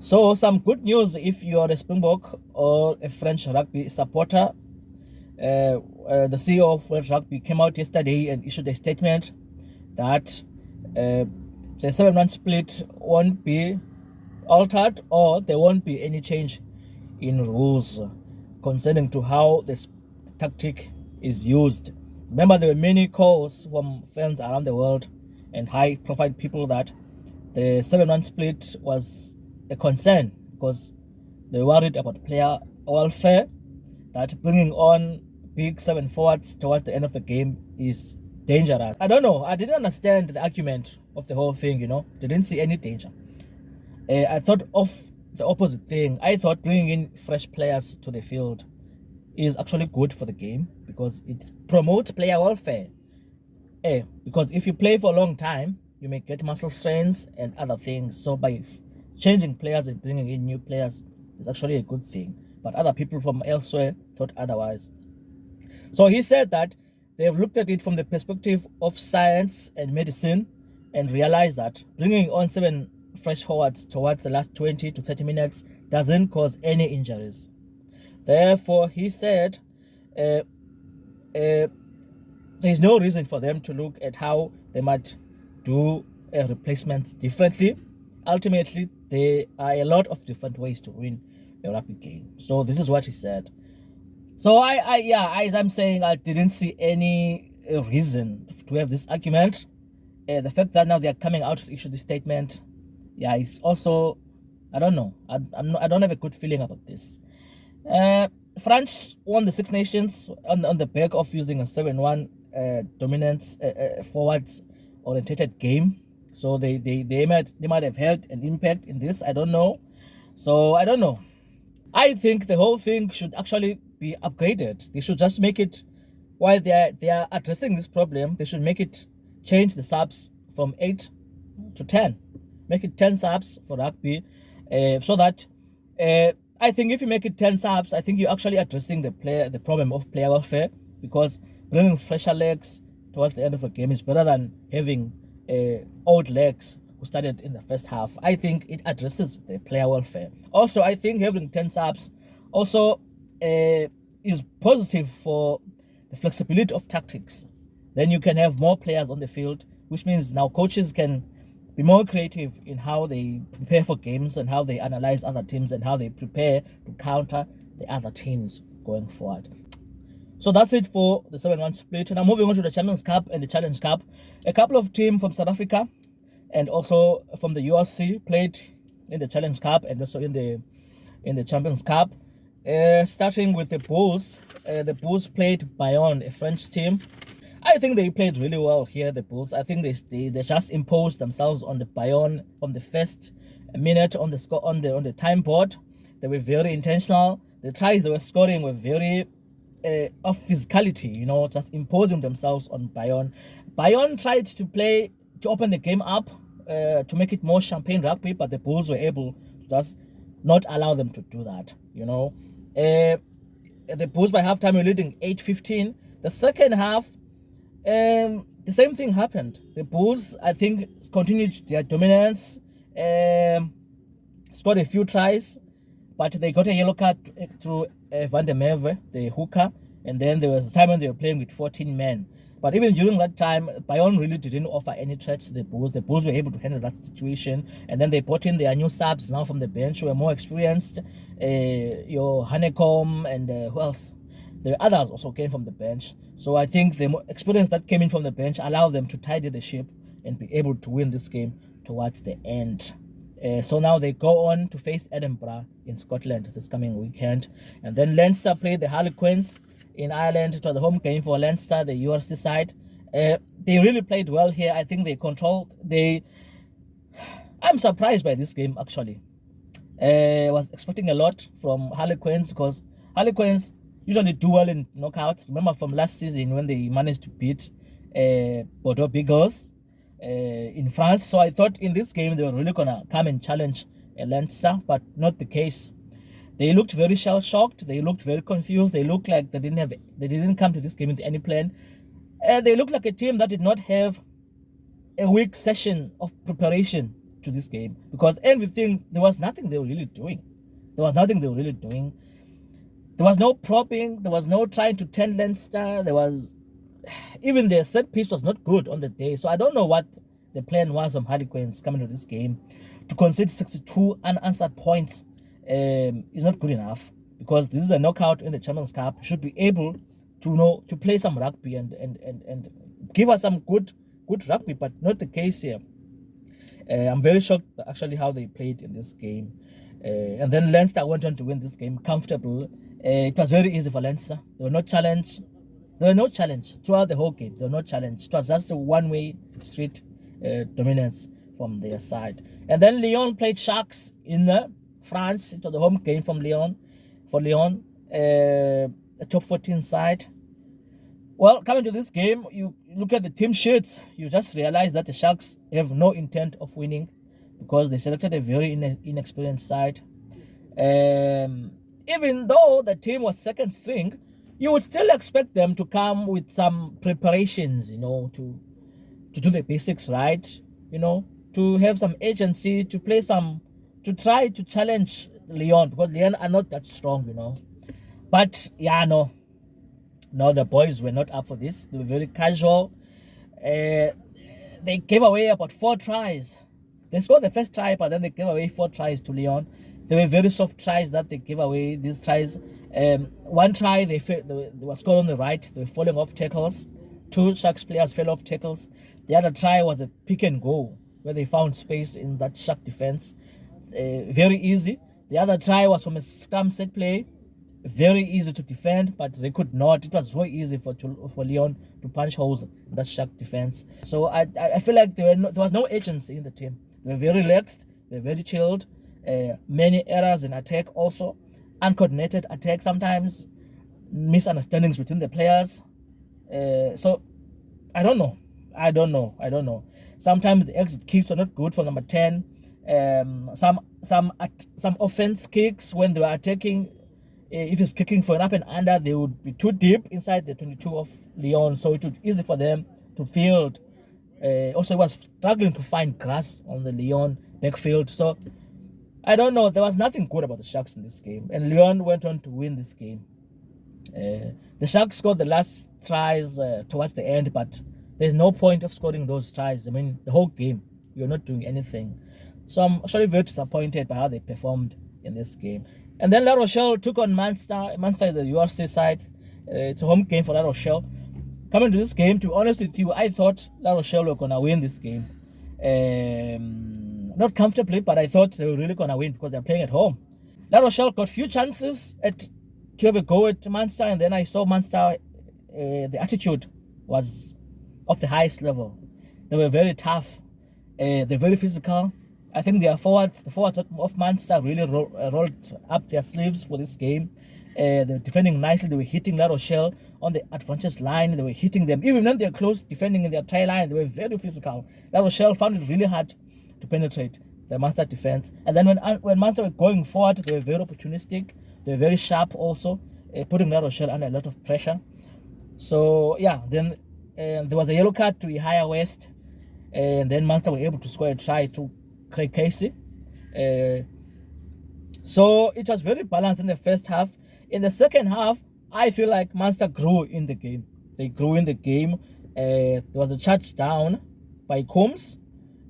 So some good news if you are a Springbok or a French rugby supporter. The CEO of French Rugby came out yesterday and issued a statement that the 7-1 split won't be altered, or there won't be any change in rules concerning to how this tactic is used. Remember, there were many calls from fans around the world and high-profile people that the 7-1 split was a concern because they worried about player welfare, that bringing on big 7 forwards towards the end of the game is dangerous. I don't know. I didn't understand the argument of the whole thing, Didn't see any danger. I thought of the opposite thing. I thought bringing in fresh players to the field is actually good for the game because it promotes player welfare. Because if you play for a long time, you may get muscle strains and other things. So by changing players and bringing in new players is actually a good thing. But other people from elsewhere thought otherwise. So he said that they have looked at it from the perspective of science and medicine and realized that bringing on 7 fresh forwards towards the last 20 to 30 minutes doesn't cause any injuries. Therefore, he said there's no reason for them to look at how they might do replacements differently. Ultimately, there are a lot of different ways to win a rugby game. So this is what he said. So as I'm saying, I didn't see any reason to have this argument. The fact that now they are coming out to issue this statement, it's also, I don't know. I don't have a good feeling about this. France won the Six Nations on the back of using a 7-1 dominance forwards orientated game. So they might have had an impact in this. I don't know. So I don't know. I think the whole thing should actually be upgraded. They should just make it, while they are addressing this problem, they should change the subs from 8 to 10. Make it 10 subs for rugby, so that I think if you make it 10 subs, I think you're actually addressing the problem of player welfare, because bringing fresher legs towards the end of a game is better than having old legs who started in the first half. I think it addresses the player welfare. Also, I think having 10 subs also is positive for the flexibility of tactics. Then you can have more players on the field, which means now coaches can be more creative in how they prepare for games and how they analyze other teams and how they prepare to counter the other teams going forward. So that's it for the 7-1 split. Now moving on to the Champions Cup and the Challenge Cup. A couple of teams from South Africa and also from the URC played in the Challenge Cup and also in the Champions Cup. Starting with the Bulls. The Bulls played Bayonne, a French team. I think they played really well here, the Bulls. I think they just imposed themselves on the Bayonne from the first minute on the time board. They were very intentional. The tries they were scoring were very of physicality, just imposing themselves on Bayonne. Bayonne tried to open the game up to make it more champagne rugby, but the Bulls were able to just not allow them to do that. The Bulls by halftime were leading 8-15. The second half, the same thing happened. The Bulls, I think, continued their dominance, scored a few tries, but they got a yellow card through Van der Merwe, the hooker, and then there was a time when they were playing with 14 men. But even during that time, Bayonne really didn't offer any threat to the Bulls. The Bulls were able to handle that situation, and then they brought in their new subs now from the bench who were more experienced. Your Honeycomb and who else? The others also came from the bench. So I think the experience that came in from the bench allowed them to tidy the ship and be able to win this game towards the end. So now they go on to face Edinburgh in Scotland this coming weekend. And then Leinster played the Harlequins in Ireland. It was a home game for Leinster, the URC side. They really played well here. I think they controlled. I'm surprised by this game, actually. I was expecting a lot from Harlequins because Harlequins usually do well in knockouts. Remember from last season when they managed to beat Bordeaux Beagles in France. So I thought in this game they were really going to come and challenge Leinster, but not the case. They looked very shell-shocked. They looked very confused. They looked like they didn't come to this game with any plan. They looked like a team that did not have a week session of preparation to this game, because everything, there was nothing they were really doing. There was nothing they were really doing. There was no propping. There was no trying to turn Leinster. There was, even their set piece was not good on the day. So I don't know what the plan was from Harlequins coming to this game. To concede 62 unanswered points is not good enough, because this is a knockout in the Champions Cup. You should be able to to play some rugby and give us some good rugby, but not the case here. I'm very shocked actually how they played in this game. And then Leinster went on to win this game comfortable. It was very easy for Leinster. They were not challenged. There were no challenge throughout the whole game. There were no challenge. It was just a one-way street dominance from their side. And then Lyon played Sharks in France. It was a home game from Lyon. For Lyon, a top 14 side. Well, coming to this game, you look at the team sheets, you just realize that the Sharks have no intent of winning, because they selected a very inexperienced side. Even though the team was second string, you would still expect them to come with some preparations, to do the basics right, to have some agency, to play to try to challenge Lyon, because Lyon are not that strong, But yeah, no, the boys were not up for this. They were very casual. They gave away about 4 tries. They scored the first try, but then they gave away 4 tries to Lyon. They were very soft tries that they gave away. These tries, one try they were scored on the right. They were falling off tackles. 2 Sharks players fell off tackles. The other try was a pick and go, where they found space in that Shark defense. Very easy. The other try was from a scrum set play. Very easy to defend, but they could not. It was very easy for Lyon to punch holes in that Shark defense. So I feel like there was no agency in the team. They were very relaxed. They were very chilled. Many errors in attack also. Uncoordinated attack sometimes. Misunderstandings between the players. So I don't know. Sometimes the exit kicks were not good for number 10. Some offense kicks when they were attacking. If it's kicking for an up and under, they would be too deep inside the 22 of Lyon, so it would be easy for them to field. Also, it was struggling to find grass on the Lyon backfield. So I don't know. There was nothing good about the Sharks in this game, and Lyon went on to win this game. The Sharks scored the last tries towards the end, but there's no point of scoring those tries. I mean, the whole game, you're not doing anything. So I'm actually very disappointed by how they performed in this game. And then La Rochelle took on Munster. Munster is the URC side. It's a home game for La Rochelle. Coming to this game, to be honest with you, I thought La Rochelle were going to win this game. Not comfortably, but I thought they were really going to win because they're playing at home. La Rochelle got few chances to have a go at Munster, and then I saw Munster, the attitude was of the highest level. They were very tough. They're very physical. I think the forwards of Munster really rolled up their sleeves for this game. They were defending nicely. They were hitting La Rochelle on the advantage line. They were hitting them. Even when they're close defending in their try line, they were very physical. La Rochelle found it really hard to penetrate the Munster defense. And then when Munster were going forward, they were very opportunistic. They were very sharp also, putting La Rochelle under a lot of pressure. So, yeah, then there was a yellow card to Ihaya West. And then Munster were able to score a try to Craig Casey. So it was very balanced in the first half. In the second half, I feel like Munster grew in the game. They grew in the game. There was a charge down by Combs,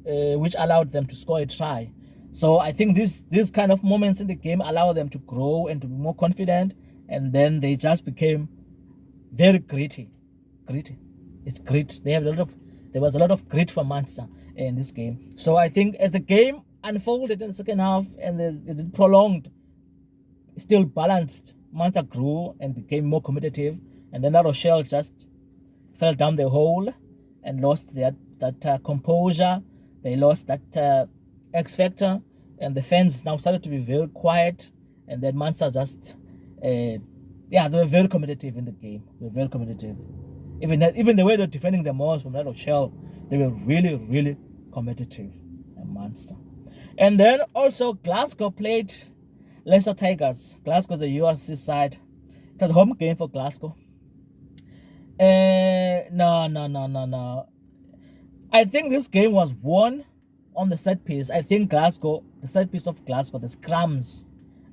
which allowed them to score a try. So I think these kind of moments in the game allow them to grow and to be more confident. And then they just became very gritty. It's grit. There was a lot of grit for Munster in this game. So I think as the game unfolded in the second half and it prolonged, still balanced, Munster grew and became more competitive. And then La Rochelle just fell down the hole and lost that composure. They lost that X factor, and the fans now started to be very quiet. And then Munster just, they were very competitive in the game. They were very competitive. Even the way they're defending the malls from La Rochelle, they were really, really competitive at Munster. And then also Glasgow played Leicester Tigers. Glasgow's a URC side. It was a home game for Glasgow. No. I think this game was won on the set piece, I think Glasgow, the set piece of Glasgow, the scrums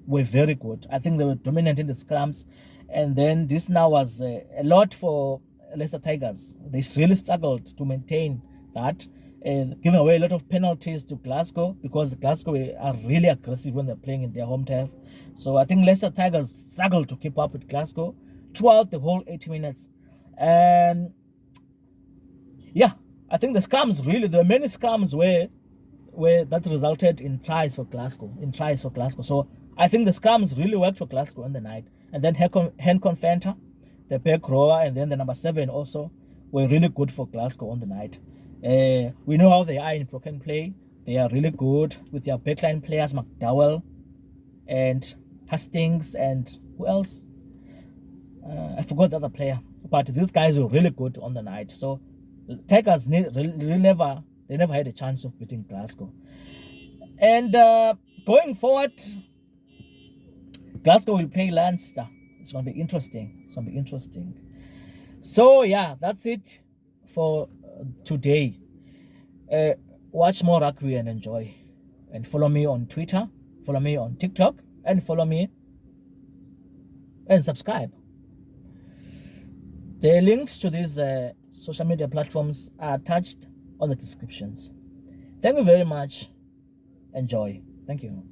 were very good. I think they were dominant in the scrums. And then this now was a lot for Leicester Tigers. They really struggled to maintain that, giving away a lot of penalties to Glasgow, because Glasgow are really aggressive when they're playing in their home turf. So I think Leicester Tigers struggled to keep up with Glasgow throughout the whole 80 minutes. And yeah, I think the scrums, really, there were many scrums where that resulted in tries for Glasgow, So I think the scrums really worked for Glasgow in the night. And then Hencon Fenter, the back rower, and then the number 7 also were really good for Glasgow on the night. We know how they are in broken play. They are really good with their backline players, McDowell and Hastings, and who else? I forgot the other player. But these guys were really good on the night. So Tigers really never had a chance of beating Glasgow. And going forward, Glasgow will play Leinster. It's going to be interesting. So yeah, that's it for today. Watch more rugby and enjoy. And follow me on Twitter, follow me on TikTok, and follow me and subscribe. The links to these social media platforms are attached on the descriptions. Thank you very much. Enjoy. Thank you.